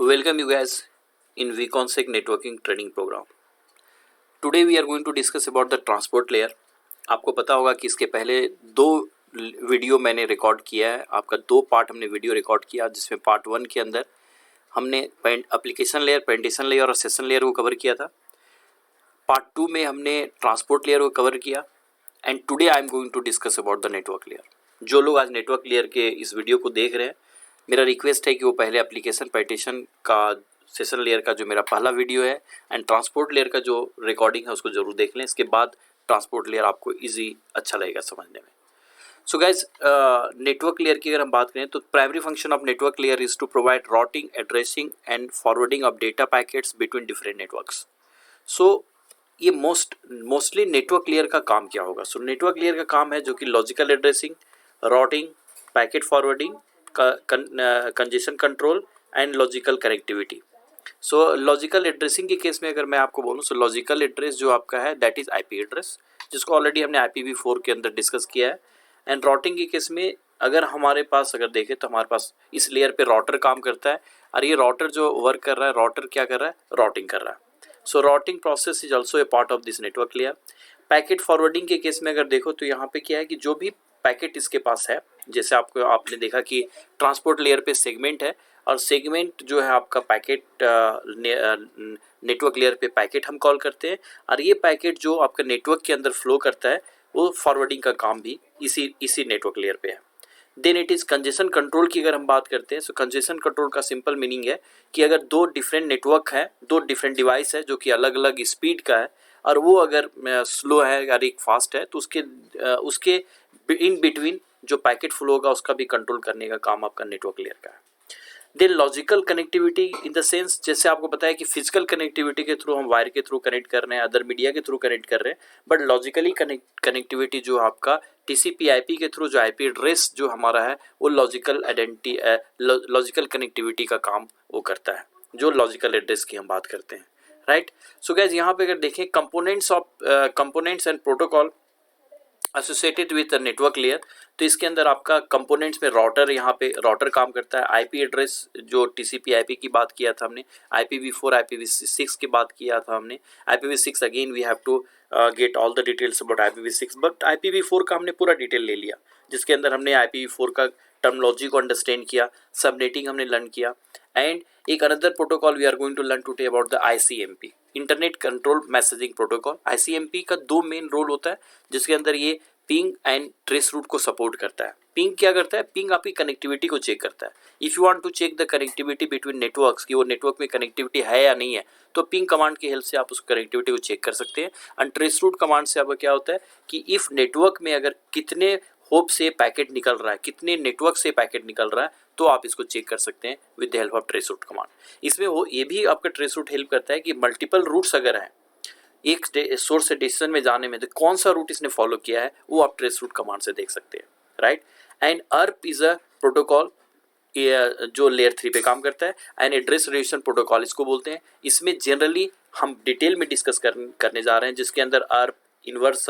Welcome you guys in VConsec networking training program. Today we are going to discuss about the transport layer. आपको पता होगा कि इसके पहले दो वीडियो मैंने रिकॉर्ड किया है, आपका दो पार्ट हमने वीडियो रिकॉर्ड किया, जिसमें पार्ट 1 के अंदर हमने एप्लीकेशन लेयर, पेंटेशन लेयर और सेशन लेयर को कवर किया था। पार्ट 2 में हमने ट्रांसपोर्ट लेयर को कवर किया and today I am going to discuss about the network layer. जो लोग आज नेटवर्क लेयर के इस वीडियो को देख रहे हैं, मेरा रिक्वेस्ट है कि वो पहले एप्लीकेशन पेंटेशन का सेशन लेयर का जो मेरा पहला वीडियो है एंड ट्रांसपोर्ट लेयर का जो रिकॉर्डिंग है उसको जरूर देख लें। इसके बाद ट्रांसपोर्ट लेयर आपको इजी अच्छा लगेगा समझने में। सो गाइज, नेटवर्क लेयर की अगर हम बात करें तो primary function of network layer is to provide routing, addressing and forwarding of data packets between different networks. So ये मोस्टली नेटवर्क लेयर का काम क्या होगा? सो नेटवर्क लेयर का काम है जो कि logical addressing, routing, packet forwarding, congestion control and logical connectivity. So logical addressing के केस में अगर मैं आपको बोलूँ, सो लॉजिकल एड्रेस जो आपका है दैट इज़ आईपी एड्रेस, जिसको ऑलरेडी हमने IPv4 के अंदर डिस्कस किया है। एंड राउटिंग के केस में अगर हमारे पास अगर देखें तो हमारे पास इस लेयर पे राउटर काम करता है और ये राउटर जो वर्क कर रहा है, राउटर क्या कर रहा है? राउटिंग कर रहा है। So routing process is also a part of this network layer. Packet forwarding के केस में अगर देखो तो यहाँ पे क्या है कि जो भी पैकेट इसके पास है, जैसे आपने देखा कि ट्रांसपोर्ट लेयर पे सेगमेंट है और सेगमेंट जो है आपका पैकेट नेटवर्क लेयर पे पैकेट हम कॉल करते हैं और ये पैकेट जो आपका नेटवर्क के अंदर फ्लो करता है वो फॉरवर्डिंग का काम भी इसी नेटवर्क लेयर पे है। Then it is congestion control की अगर हम बात करते हैं, सो कंजेशन कंट्रोल का सिंपल मीनिंग है कि अगर दो डिफरेंट नेटवर्क है, दो डिफरेंट डिवाइस है जो कि अलग अलग स्पीड का है और वो अगर स्लो है या एक फास्ट है, तो उसके इन बिटवीन जो पैकेट फ्लो होगा उसका भी कंट्रोल करने का काम आपका नेटवर्क लेयर का है। Then logical connectivity in the sense, जैसे आपको पता है कि फिजिकल कनेक्टिविटी के थ्रू हम वायर के थ्रू कनेक्ट कर रहे हैं, अदर मीडिया के थ्रू कनेक्ट कर रहे हैं, बट लॉजिकली कनेक्टिविटी जो आपका TCP/IP के थ्रू जो IP एड्रेस जो हमारा है वो लॉजिकल कनेक्टिविटी का काम वो करता है, जो लॉजिकल एड्रेस की हम बात करते हैं, राइट। सो गाइस, यहाँ पे अगर देखें components and protocol associated with network layer, तो इसके अंदर आपका कंपोनेंट्स में राउटर, यहाँ पे राउटर काम करता है। आईपी एड्रेस जो TCP/IP की बात किया था हमने, IPv4 IPv6 की बात किया था हमने। IPv6 again we have to get all the details about IPv6, but IPv4 का हमने पूरा डिटेल ले लिया, जिसके अंदर हमने IPv4 का टर्मोलॉजी को अंडरस्टैंड किया, सबनेटिंग हमने लर्न किया। एंड एक another protocol we are going to learn today about the ICMP, internet control messaging protocol. ICMP का दो मेन रोल होता है, जिसके अंदर ये पिंग एंड ट्रेस रूट को सपोर्ट करता है। पिंग क्या करता है? पिंग आपकी कनेक्टिविटी को चेक करता है। If you want to check the connectivity between networks कि वो नेटवर्क में कनेक्टिविटी है या नहीं है, तो पिंग कमांड की हेल्प से आप उस कनेक्टिविटी को चेक कर सकते हैं। एंड ट्रेस रूट कमांड से आपका क्या होता है कि इफ़ नेटवर्क में अगर कितने होप से पैकेट निकल रहा है, कितने नेटवर्क से पैकेट निकल रहा है, तो आप इसको चेक कर सकते हैं with the help of trace route command. इसमें वो ये भी आपका ट्रेस रूट हेल्प करता है कि मल्टीपल रूट्स अगर हैं एक सोर्स से डेस्टिनेशन में जाने में, तो कौन सा रूट इसने फॉलो किया है वो आप ट्रेस रूट कमांड से देख सकते हैं, right. And ARP is a protocol जो लेयर 3 पे काम करता है एंड एड्रेस रिलेशन प्रोटोकॉल इसको बोलते हैं। इसमें जनरली हम डिटेल में डिस्कस करने जा रहे हैं, जिसके अंदर ARP, inverse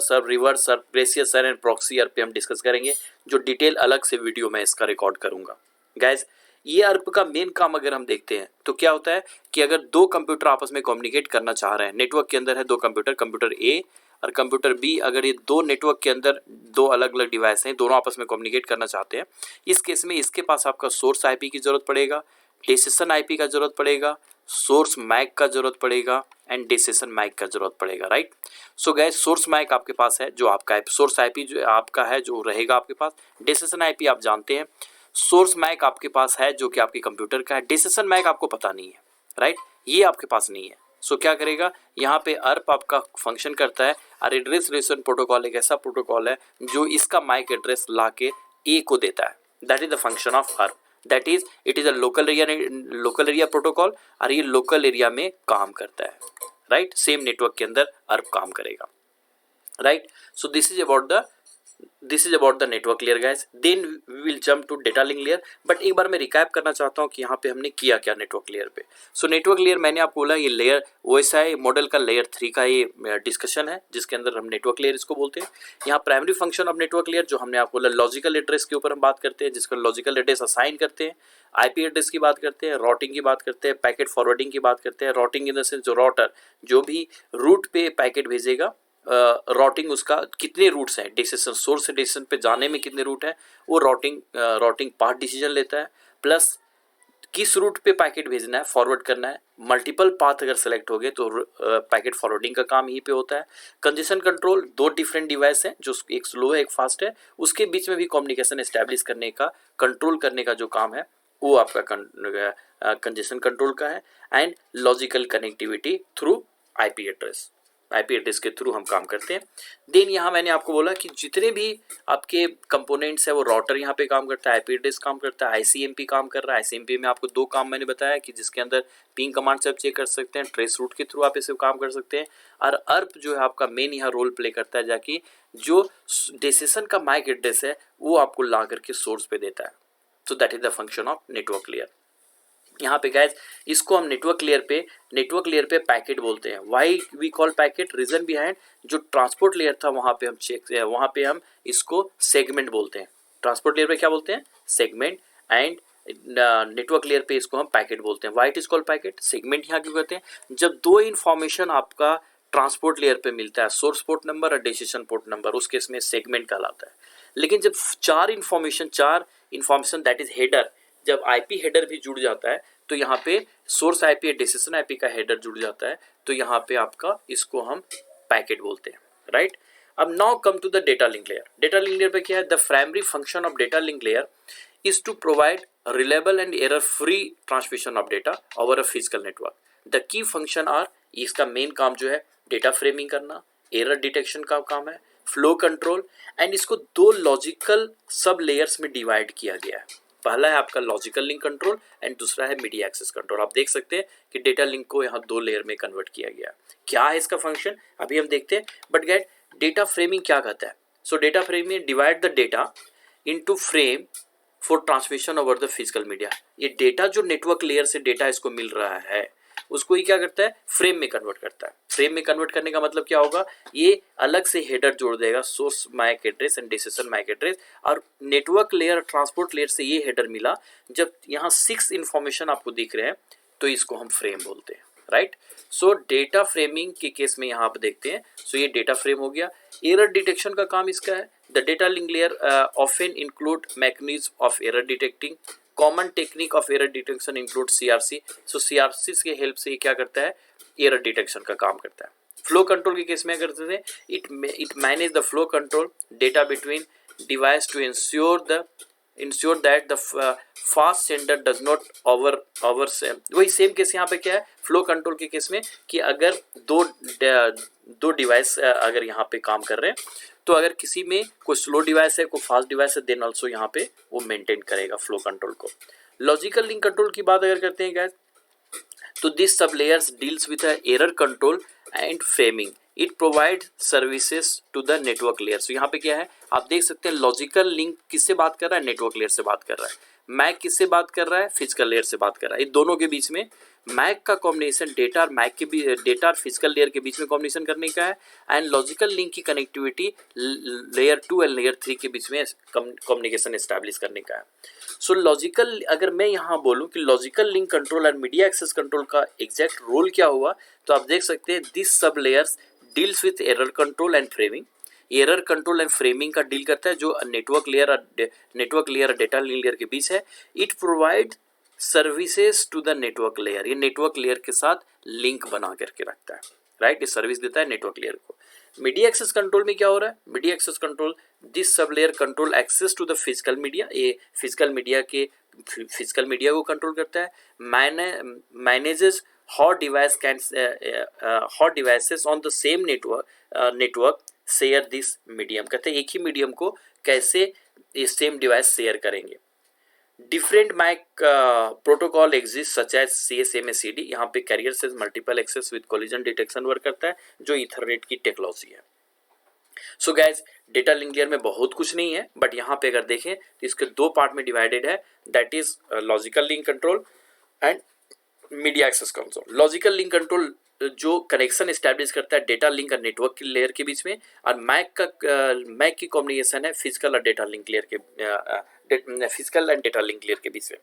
serve, reverse serve, gracious serve and proxy ARP पे हम डिस्कस करेंगे, जो डिटेल अलग से वीडियो में इसका रिकॉर्ड करूंगा। गाइज, ये ARP का मेन काम अगर हम देखते हैं तो क्या होता है कि अगर दो कंप्यूटर आपस में कम्युनिकेट करना चाह रहे हैं, नेटवर्क के अंदर है दो कंप्यूटर A और कंप्यूटर B, अगर ये दो नेटवर्क के अंदर दो अलग अलग डिवाइस हैं, दोनों आपस में कम्युनिकेट करना चाहते हैं, इस केस में इसके पास आपका सोर्स IP की जरूरत पड़ेगा, डेस्टिनेशन IP का जरूरत पड़ेगा, सोर्स मैक का जरूरत पड़ेगा एंड डेस्टिनेशन मैक का जरूरत पड़ेगा, right. So guys, source MAC आपके पास है जो आपका सोर्स IP जो आपका है जो रहेगा आपके पास। डेस्टिनेशन IP आप जानते हैं। सोर्स मैक आपके पास है जो कि आपके कंप्यूटर का है। डेस्टिनेशन मैक आपको पता नहीं है, राइट, ये आपके पास नहीं है। सो क्या करेगा यहाँ पे ARP आपका फंक्शन करता है और एड्रेस रिलेशन प्रोटोकॉल एक ऐसा प्रोटोकॉल है जो इसका मैक एड्रेस ला के A को देता है। That is the function of ARP, that is it is a local area protocol और ये लोकल एरिया में काम करता है, राइट। सेम नेटवर्क के अंदर ARP काम करेगा, right. So this is about the this is about the network layer guys, then we will jump to data link layer. But एक बार मैं रिकैप करना चाहता हूँ कि यहाँ पे हमने किया क्या नेटवर्क लेयर पे। सो नेटवर्क लेयर मैंने आपको बोला ये लेयर OSI मॉडल का लेयर 3 का ये डिस्कशन है, जिसके अंदर हम नेटवर्क लेयर इसको बोलते हैं। यहाँ primary function of network layer जो हमने आपको बोला, लॉजिकल एड्रेस के ऊपर हम बात करते हैं, जिसका लॉजिकल एड्रेस असाइन करते हैं, IP एड्रेस की बात करते हैं, राउटिंग की बात करते हैं, पैकेट फॉरवर्डिंग की बात करते हैं। राउटिंग इन द सेंस जो राउटर जो भी रूट पे पैकेट भेजेगा, राउटिंग उसका कितने रूट्स हैं, डेस्टिनेशन सोर्स से डेस्टिनेशन पे जाने में कितने रूट हैं, वो राउटिंग पार्ट डिसीजन लेता है। प्लस किस रूट पे पैकेट भेजना है, फॉरवर्ड करना है, मल्टीपल पाथ अगर सेलेक्ट हो गए तो पैकेट फॉरवर्डिंग का काम यहीं पे होता है। कंजेशन कंट्रोल, दो डिफरेंट डिवाइस हैं, जो एक स्लो है एक फास्ट है, उसके बीच में भी कम्युनिकेशन एस्टैब्लिश करने का, कंट्रोल करने का जो काम है वो आपका कंजेशन कंट्रोल का है। And logical connectivity through IP address के थ्रू हम काम करते हैं। देन यहाँ मैंने आपको बोला कि जितने भी आपके कंपोनेंट्स है, वो राउटर यहाँ पे काम करता है, IP एड्रेस काम करता है, ICMP काम कर रहा है। ICMP में आपको दो काम मैंने बताया कि जिसके अंदर पिंग कमांड से आप चेक कर सकते हैं, ट्रेस रूट के थ्रू आप इसे काम कर सकते हैं। और अर्प जो है आपका मेन यहाँ रोल प्ले करता है, जाकि जो डेस्टिनेशन का मैक एड्रेस है वो आपको ला करके सोर्स पे देता है। So that is the function of network layer. यहाँ पे गाइज इसको हम नेटवर्क लेयर पे पैकेट बोलते हैं। Why we call packet, reason behind, जो ट्रांसपोर्ट लेयर था वहाँ पे हम इसको सेगमेंट बोलते हैं। ट्रांसपोर्ट लेयर पे क्या बोलते हैं, सेगमेंट। एंड नेटवर्क लेयर पे इसको हम पैकेट बोलते हैं। Why it is called packet, segment यहाँ क्यों कहते हैं, जब दो इन्फॉर्मेशन आपका ट्रांसपोर्ट लेयर पे मिलता है, सोर्स पोर्ट नंबर और डेस्टिनेशन पोर्ट नंबर, उस केस में सेगमेंट कहलाता है। लेकिन जब चार इन्फॉर्मेशन दैट इज हेडर, जब IP हेडर भी जुड़ जाता है तो यहाँ पे सोर्स IP या डेस्टिनेशन IP का हेडर जुड़ जाता है, तो यहाँ पे आपका इसको हम पैकेट बोलते हैं, राइट। अब now come to the data link layer. Data link layer पे क्या है, the primary function of data link layer is to provide reliable and error free transmission of data over a physical network. The key function are, इसका main काम जो है data framing करना, error detection का काम है, फ्लो कंट्रोल। एंड इसको दो लॉजिकल सब लेयर्स में डिवाइड किया गया है। पहला है आपका लॉजिकल लिंक कंट्रोल एंड दूसरा है मीडिया एक्सेस कंट्रोल। आप देख सकते हैं कि डेटा लिंक को यहाँ दो लेयर में कन्वर्ट किया गया। क्या है इसका फंक्शन अभी हम देखते हैं, बट गेट डेटा फ्रेमिंग क्या कहता है। सो data framing divide the data into frame for transmission over the physical media. ये डेटा जो नेटवर्क लेयर से डेटा इसको मिल रहा है उसको ही क्या करता है, फ्रेम में कन्वर्ट करता है। फ्रेम में कन्वर्ट करने का मतलब क्या होगा, ये अलग से हेडर जोड़ देगा, source MAC address and destination MAC address. और नेटवर्क लेयर ट्रांसपोर्ट लेयर से ये हेडर मिला, जब यहाँ 6 इन्फॉर्मेशन आपको दिख रहे हैं तो इसको हम फ्रेम बोलते हैं, राइट। सो डेटा फ्रेमिंग के केस में यहाँ आप देखते हैं, सो ये डेटा फ्रेम हो गया। एरर डिटेक्शन का काम इसका है। The data link layer often include mechanism of error detecting. Common technique of error detection include CRC। So CRC के हेल्प से ये क्या करता है, एरर डिटेक्शन का काम करता है। फ्लो कंट्रोल के केस में करते थे, it manage the flow control data between device to ensure that the fast sender does not over same. वही सेम केस यहाँ पे क्या है, फ्लो कंट्रोल के केस में, कि अगर दो डिवाइस अगर यहाँ पे काम कर रहे हैं, तो अगर किसी में कोई स्लो डिवाइस है कोई फास्ट डिवाइस है, देन ऑल्सो यहाँ पे वो मेंटेन करेगा फ्लो कंट्रोल को। लॉजिकल लिंक कंट्रोल की बात अगर करते हैं गाइस, तो दिस सब layers deals with error control and framing. It provide services to the network layer. So यहाँ पे क्या है, आप देख सकते हैं लॉजिकल लिंक किससे बात कर रहा है, नेटवर्क लेयर से बात कर रहा है। मैक किससे बात कर रहा है, फिजिकल लेयर से बात कर रहा है। इन दोनों के बीच में मैक का कॉम्बिनेशन डेटा और मैक के भी डेटा और फिजिकल लेयर के बीच में कॉम्बिनेशन करने का है। एंड लॉजिकल लिंक की कनेक्टिविटी लेयर 2 एंड लेयर 3 के बीच में कम्युनिकेशन एस्टैब्लिश करने का है। सो लॉजिकल, अगर मैं यहाँ बोलूँ कि लॉजिकल लिंक कंट्रोल और मीडिया एक्सेस कंट्रोल का एग्जैक्ट रोल क्या हुआ, तो आप देख सकते हैं दिस सब layers deals with error control and framing. Error control and framing का डील करता है, जो नेटवर्क लेयर और डेटा लिंक लेयर के बीच है। It provide services to the network layer. ये नेटवर्क लेयर के साथ लिंक बना करके रखता है, राइट। ये सर्विस देता है नेटवर्क लेयर को। मीडिया एक्सेस कंट्रोल में क्या हो रहा है, media access control, this sub layer control access to the physical media. ये फिजिकल मीडिया को कंट्रोल करता है। Manages hot devices on the same network share this medium. कहते हैं एक ही मीडियम को कैसे ये सेम डिवाइस शेयर करेंगे। Different MAC protocol exist such as CSMA/CD। यहाँ पे कैरियर से multiple access with collision detection work करता है, जो ईथरनेट की टेक्नोलॉजी है। So guys data link layer में बहुत कुछ नहीं है, बट यहाँ पे अगर देखें तो इसके दो पार्ट में डिवाइडेड है, that is logical link control and media access control. Logical link control जो कनेक्शन एस्टैब्लिश करता है डेटा लिंक और नेटवर्क की लेयर के बीच में, और मैक की कम्युनिकेशन है फिजिकल और डेटा लिंक लेयर के physical and data link layer के बीच में।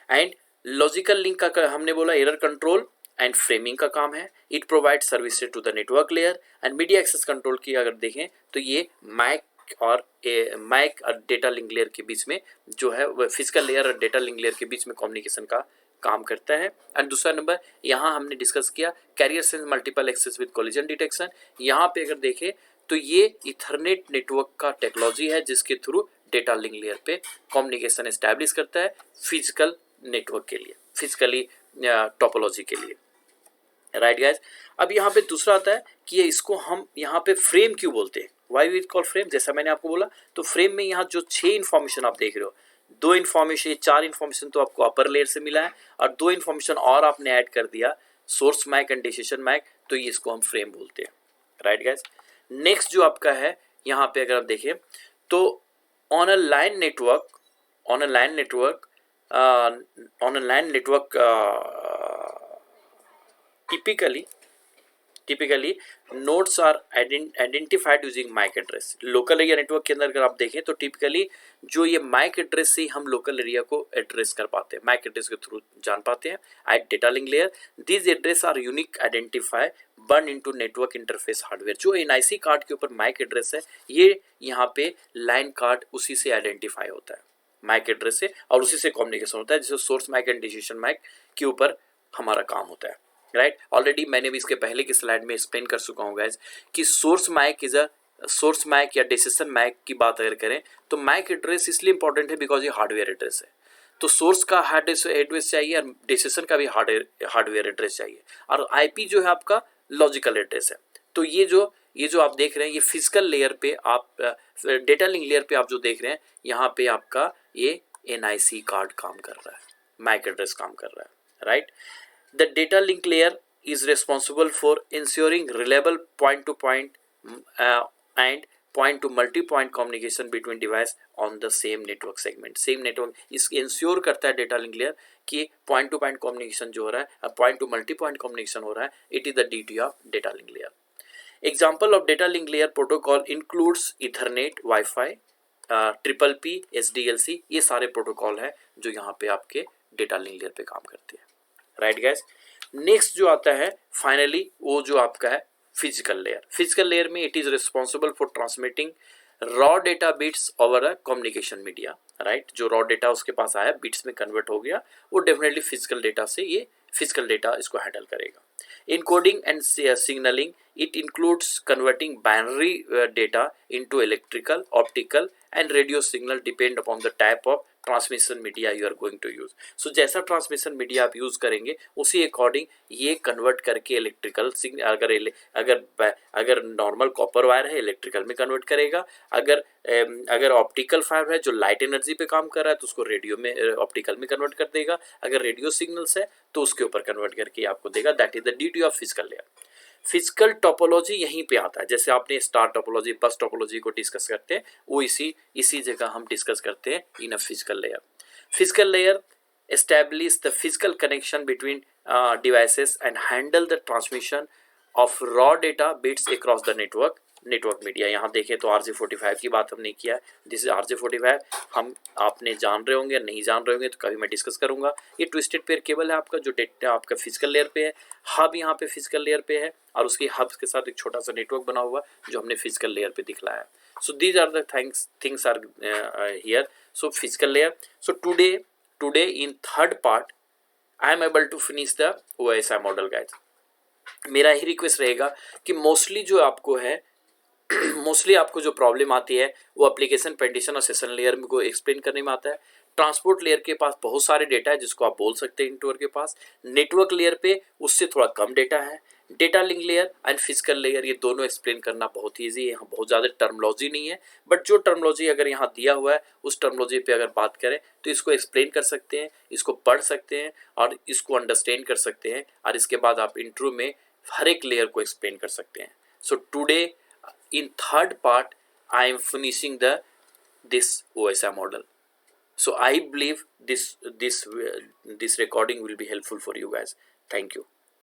एंड लॉजिकल लिंक का हमने बोला एरर कंट्रोल एंड फ्रेमिंग का काम है, it provide services to the network layer. And media access control की अगर देखें तो ये मैक और डेटा लिंक लेयर के बीच में जो है वह फिजिकल लेयर और डेटा लिंक लेयर के बीच में कम्युनिकेशन का काम करता है। एंड दूसरा नंबर यहाँ हमने डिस्कस किया carrier sense multiple access with collision detection. यहाँ पे अगर देखें तो ये इथरनेट नेटवर्क का टेक्नोलॉजी है जिसके थ्रू डेटा लिंक लेयर पे कम्युनिकेशन एस्टैब्लिश करता है फिजिकल नेटवर्क के लिए, फिजिकली टोपोलॉजी के लिए, राइट गाइज। अब यहाँ पे दूसरा आता है कि ये इसको हम यहाँ पे फ्रेम क्यों बोलते हैं, वाई वी कॉल फ्रेम। जैसा मैंने आपको बोला तो फ्रेम में यहाँ जो 6 इन्फॉर्मेशन आप देख रहे हो, 2 इन्फॉर्मेशन 4 इन्फॉर्मेशन तो आपको अपर लेयर से मिला है और 2 इन्फॉर्मेशन और आपने ऐड कर दिया source MAC and decision MAC, तो ये इसको हम फ्रेम बोलते हैं, राइट गाइज। नेक्स्ट जो आपका है यहाँ पे अगर आप देखें तो on a line network typically nodes are identified using MAC address. Local area network के अंदर अगर आप देखें तो टिपिकली जो ये MAC एड्रेस से हम लोकल एरिया को एड्रेस कर पाते हैं, MAC एड्रेस के थ्रू जान पाते हैं। At data link layer these address are unique identify burn into network interface hardware. जो NIC कार्ड के ऊपर MAC एड्रेस है ये यहाँ पे लाइन कार्ड उसी से आइडेंटिफाई होता है, मैक एड्रेस से, और उसी से कम्युनिकेशन होता है, जिससे source MAC and decision MAC के ऊपर हमारा काम होता है, राइट। ऑलरेडी मैंने भी इसके पहले की स्लाइड में एक्सप्लेन कर चुका हूँ गाइज कि सोर्स मैक या डिसीजन मैक की बात अगर करें तो मैक एड्रेस इसलिए इंपॉर्टेंट है बिकॉज ये हार्डवेयर एड्रेस है। तो सोर्स का हार्डवेयर एड्रेस चाहिए और डिसीजन का भी हार्डवेयर एड्रेस चाहिए, और IP जो है आपका लॉजिकल एड्रेस है। तो ये जो आप देख रहे हैं ये फिजिकल लेयर पे आप डेटा लिंक लेयर पे आप जो देख रहे हैं यहाँ पे आपका ये NIC कार्ड काम कर रहा है, मैक एड्रेस काम कर रहा है, right. The data link layer is responsible for ensuring reliable point-to-point and point-to-multi-point communication between device on the same network segment. Same network इस इंश्योर करता है डेटा लिंक लेयर कि पॉइंट टू पॉइंट कम्युनिकेशन जो हो रहा है, point two multi point communication हो रहा है, it is the duty of data link layer. Example of data link layer protocol includes Ethernet, wifi, TPP, SDLC, ये सारे प्रोटोकॉल है जो यहाँ पे आपके डेटा लिंक लेयर पे काम करते हैं, राइट गैस। नेक्स्ट जो आता है फाइनली वो जो आपका है फिजिकल लेयर। फिजिकल लेयर में it is responsible for transmitting raw data bits over a communication media, right. जो रॉ डेटा उसके पास आया बिट्स में कन्वर्ट हो गया, वो डेफिनेटली फिजिकल डेटा से ये फिजिकल डेटा इसको हैंडल करेगा। Encoding and signalling it includes converting binary data into electrical, optical and radio signal depend upon the type of transmission media you are going to use. So जैसा transmission media आप use करेंगे उसी according ये convert करके electrical signal, अगर normal copper wire है electrical में convert करेगा, अगर ऑप्टिकल फाइबर है जो लाइट एनर्जी पे काम कर रहा है तो उसको रेडियो में ऑप्टिकल में कन्वर्ट कर देगा, अगर रेडियो सिग्नल्स है तो उसके ऊपर कन्वर्ट करके आपको देगा। That is the duty of physical layer. Physical topology यहीं पे आता है, जैसे आपने स्टार टोपोलॉजी, बस टोपोलॉजी को डिस्कस करते हैं वो इसी जगह हम डिस्कस करते हैं in a physical layer. Physical layer establish the physical connection between devices and handle the transmission of raw data bits across the network media। यहाँ देखें तो RJ45 की बात हमने किया है, दिस इज RJ45। हम आपने जान रहे होंगे या नहीं जान रहे होंगे तो कभी मैं डिस्कस करूंगा। ये ट्विस्टेड पेयर केबल है आपका जो डेटा आपका फिजिकल लेयर पे है, हब यहाँ पे फिजिकल लेयर पे है और उसके हब्स के साथ एक छोटा सा नेटवर्क बना हुआ जो हमने फिजिकल लेयर पे दिखलाया है। So these are the things are here. So physical layer. So today in third part I am able to finish the OSI model guys। मेरा ही रिक्वेस्ट रहेगा कि मोस्टली जो आपको है मोस्टली आपको जो प्रॉब्लम आती है वो एप्लीकेशन पेडिशन और सेशन लेयर में को एक्सप्लेन करने में आता है। ट्रांसपोर्ट लेयर के पास बहुत सारे डेटा है जिसको आप बोल सकते हैं इंटरव्यूअर के पास। नेटवर्क लेयर पे उससे थोड़ा कम डेटा है। Data link layer and physical layer ये दोनों एक्सप्लेन करना बहुत ईजी है, यहाँ बहुत ज़्यादा टर्मोलॉजी नहीं है, बट जो टर्मोलॉजी अगर यहाँ दिया हुआ है उस टर्मोलॉजी पे अगर बात करें तो इसको एक्सप्लेन कर सकते हैं, इसको पढ़ सकते हैं और इसको अंडरस्टैंड कर सकते हैं, और इसके बाद आप इंटरव्यू में हर एक लेयर को एक्सप्लेन कर सकते हैं। So today in third part I am finishing this OSI model. So I believe this recording will be helpful for you guys. Thank you.